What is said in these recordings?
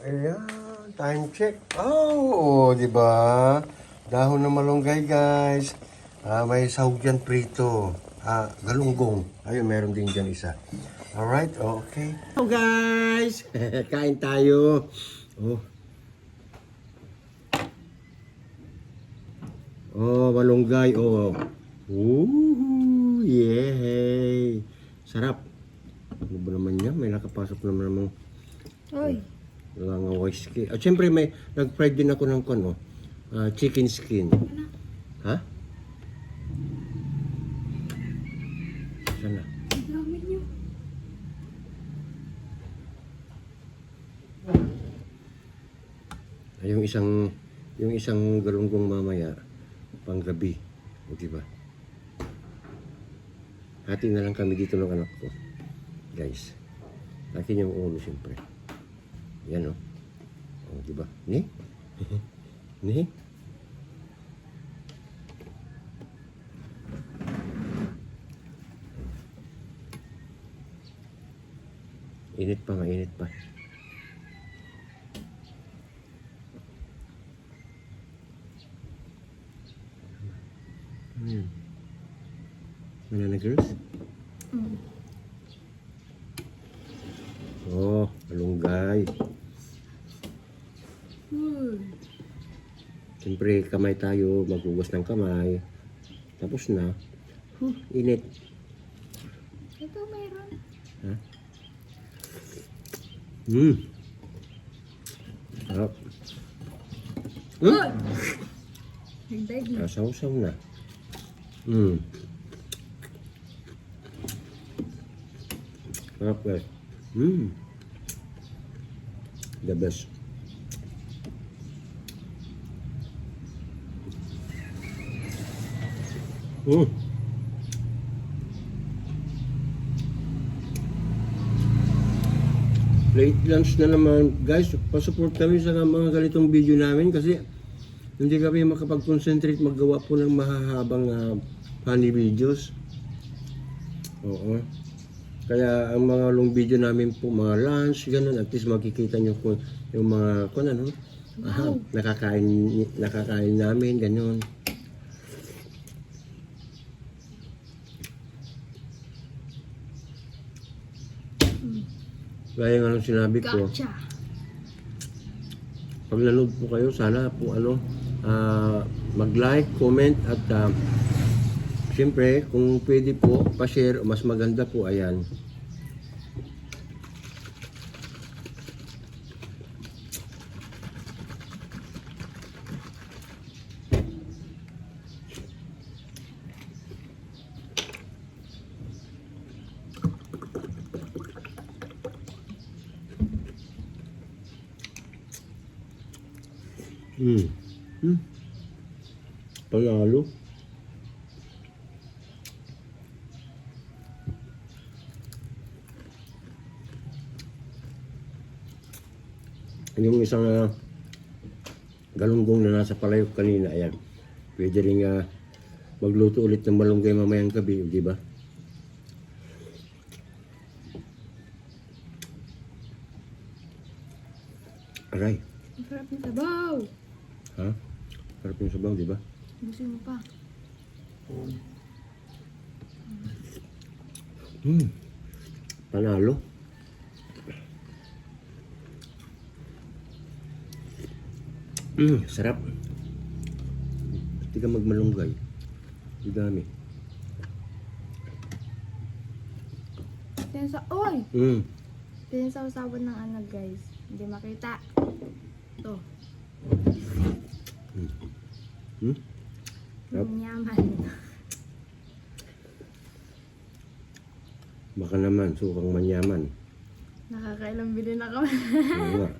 Ayan, time check. Oh, di ba? Dahon ng malunggay, guys. May sahog yan prito. Galunggong. Ayun, meron din dyan isa. Alright, okay. Hello, guys. Kain tayo. Oh. Oh, malunggay. Oh. Ooh, yay. Sarap. Ano ba naman yan? May nakapasok naman. Oy. Langaway skin. At syempre may nag-fried din ako ng chicken skin. Ha? Sana. Dami niyo. Yung isang galunggong mamaya pang gabi. O diba? Hati na lang kami dito ng anak ko. Guys. Akin yung ulo syempre. Yan o. O diba? Ni? Ni? Init pa, mainit pa. Banana girls? Oh, malunggay. Siyempre, kamay tayo, maghugas ng kamay. Tapos na. Init. Ito mayroon. Ha? Sarap. Uy! Nagdagi. Sasaw-saw na. Sarap guys. The best. Late lunch na naman. Guys, pasupport kami sa mga ganitong video namin kasi hindi kami makapag-concentrate maggawa po ng mahahabang funny videos. Oo. Kaya ang mga long video namin po, mga lunch, ganun, at least makikita nyo po yung mga, nakakain namin, ganun. Gaya nga nung sinabi ko, Gotcha. pag nanood po kayo, sana po mag-like, comment, at siyempre, kung pwede po, pa-share, mas maganda po, ayan. Panalo. Yung isang galunggong na nasa palayok kanina, ayan. Pwede rin magluto ulit ng malunggay mamayang gabi, di ba? Aray. Ang sarap ng sabaw. Ha? Sarap yung sabaw, di ba? Gusto mo pa. Panalo. Sarap. Hindi ka magmalunggay. Hindi dami. Oy! Tinsaw-sawan ng ano guys. Hindi makita. Ito. Sarap. Yaman. Baka naman, sukang manyaman. Nakakailang bili na kami. Oo nga.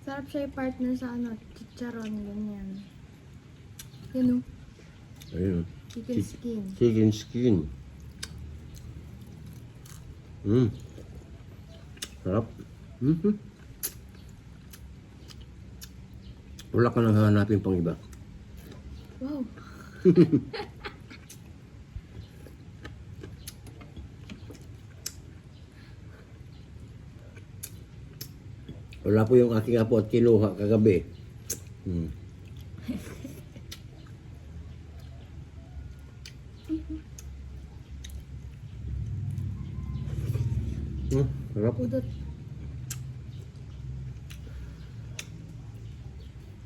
Sarap siya i-partner sa chicharon, ganyan. Yan o. Ayun. Chicken skin. Chicken skin. Sarap. Wala ka nang hahanapin pang iba. Wow. Wala po yung aking apo at kinuha kagabi. Hmm. Sarap. Udot.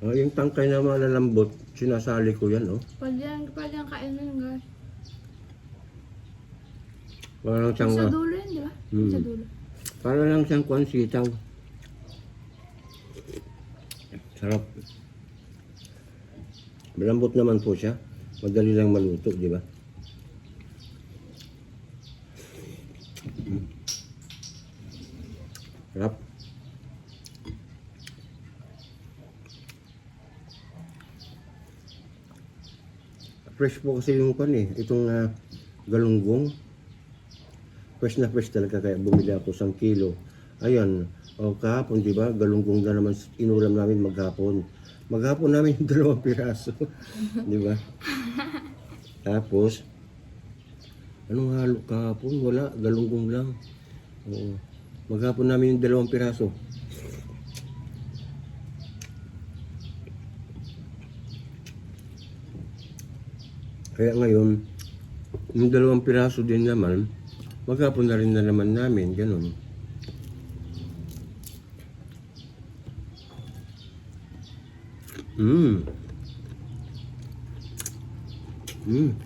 Yung tangkay na malalambot, sinasali ko yan, oh. Pwede yan kainin, guys. Para lang siyang, Sa dulo yan, di ba? Hmm. Sa dulo. para lang siyang kuwan sitaw. Sarap. Malambot naman po siya. Madali lang maluto, di ba? Sarap. Fresh po kasi yung pan eh. Itong galunggong. Fresh na fresh talaga kaya bumili ako 1 kilo. Ayan. O kahapon, di ba? Galunggong na naman inulam namin maghapon. Maghapon namin yung 2 piraso. Di ba? Tapos, anong halo kahapon? Wala. Galunggong lang. Oo. Maghapon namin yung 2 piraso. Kaya ngayon, yung 2 piraso din naman, maghapon na rin na naman namin, ganun.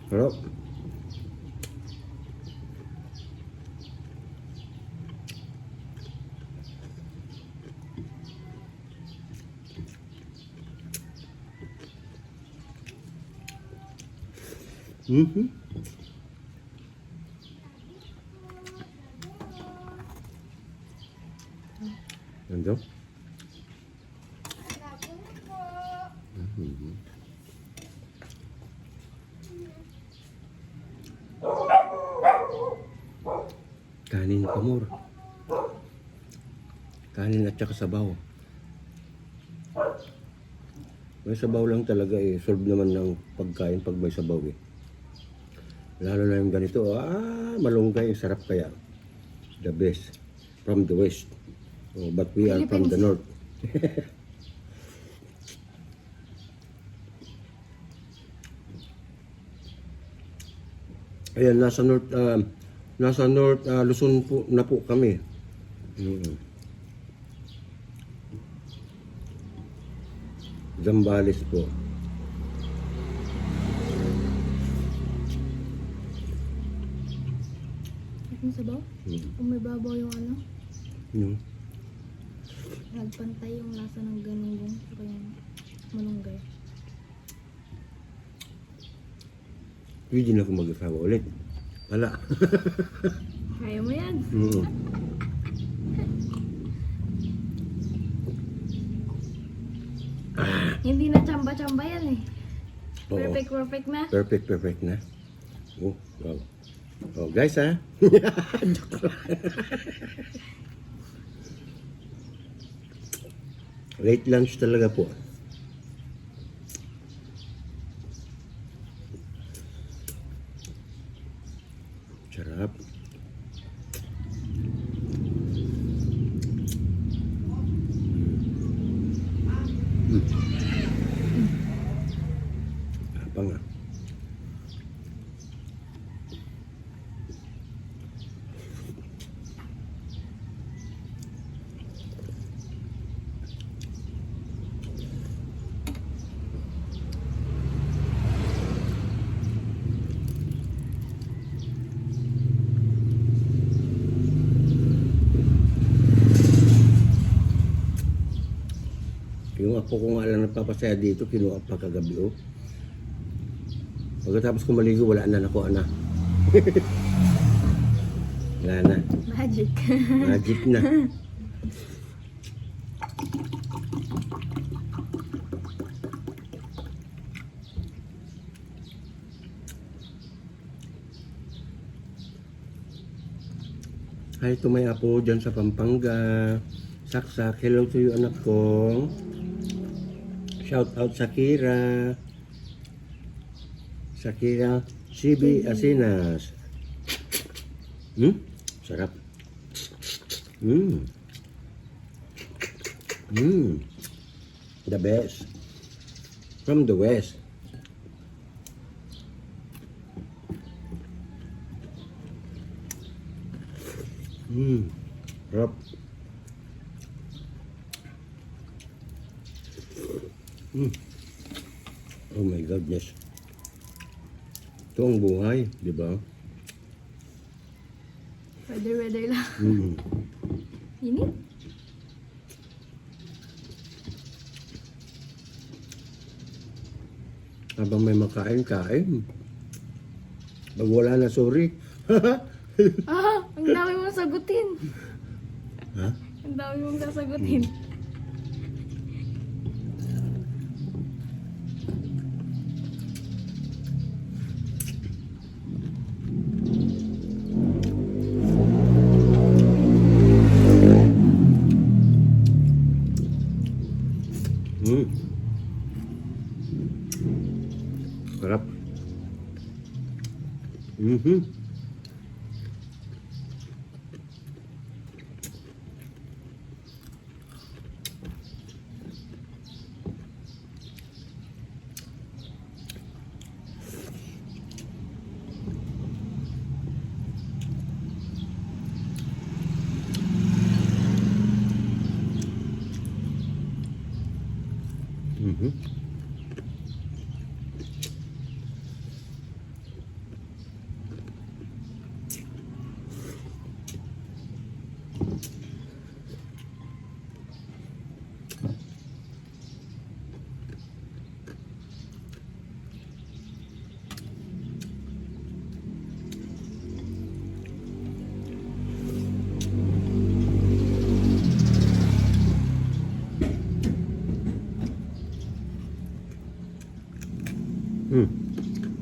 Sarap. Ano? Kanin kamor. Kanin at saka sabaw. May sabaw lang talaga eh. Solve naman ng pagkain pag may sabaw eh. Lalo na yung ganito. Malunggay. Sarap kaya. The best. From the west. Oh, but we are from the north. Ayan, nasa north Luzon po na po kami. Zambales po. Yung sabaw? Kung may babaw yung ano? Nagpantay yung lasa ng ganun saka yung malunggay. Pwede na ako mag-asawa ulit. Wala. Kaya mo yan. Hindi na tsamba-tsamba yan eh. Oo. Perfect na. Perfect na. Oh, wow. Oh, guys Late lunch talaga po. Sarap. Apa nga? Yung ako ko nga lang nagpapasaya dito, kinuha pa kagabi, oh. Pagkatapos ko maligo, wala na nakuha na. Wala na. Magic. Magic na. Hi to may apo dyan sa Pampanga. Saksak, hello to you anak ko. Shout out Shakira. Shakira CB Asinas. Sarap. The best. From the West. Sarap. Oh my goodness. Ito ang buhay, di ba? Weather lang. Mm. Init. Habang may makain, kain. Pag wala na, sorry. Ang dami mong sagutin. Ha? Ang dami mong sasagutin. Sarap. Mhm.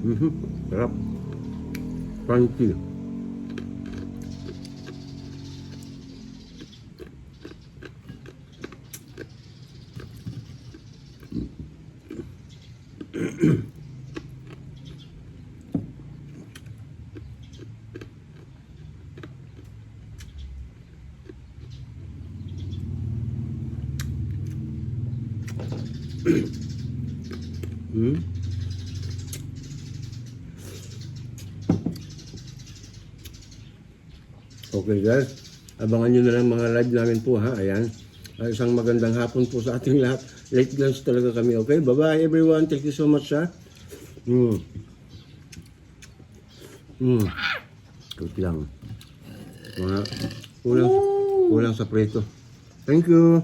Mhm. Sarap. Crunchy. Okay guys, abangan nyo na lang mga live namin po ha, ayan. Isang magandang hapon po sa ating lahat. Late lunch talaga kami, okay? Bye-bye everyone, thank you so much ha. Good lang. Mga kulang sa preto. Thank you.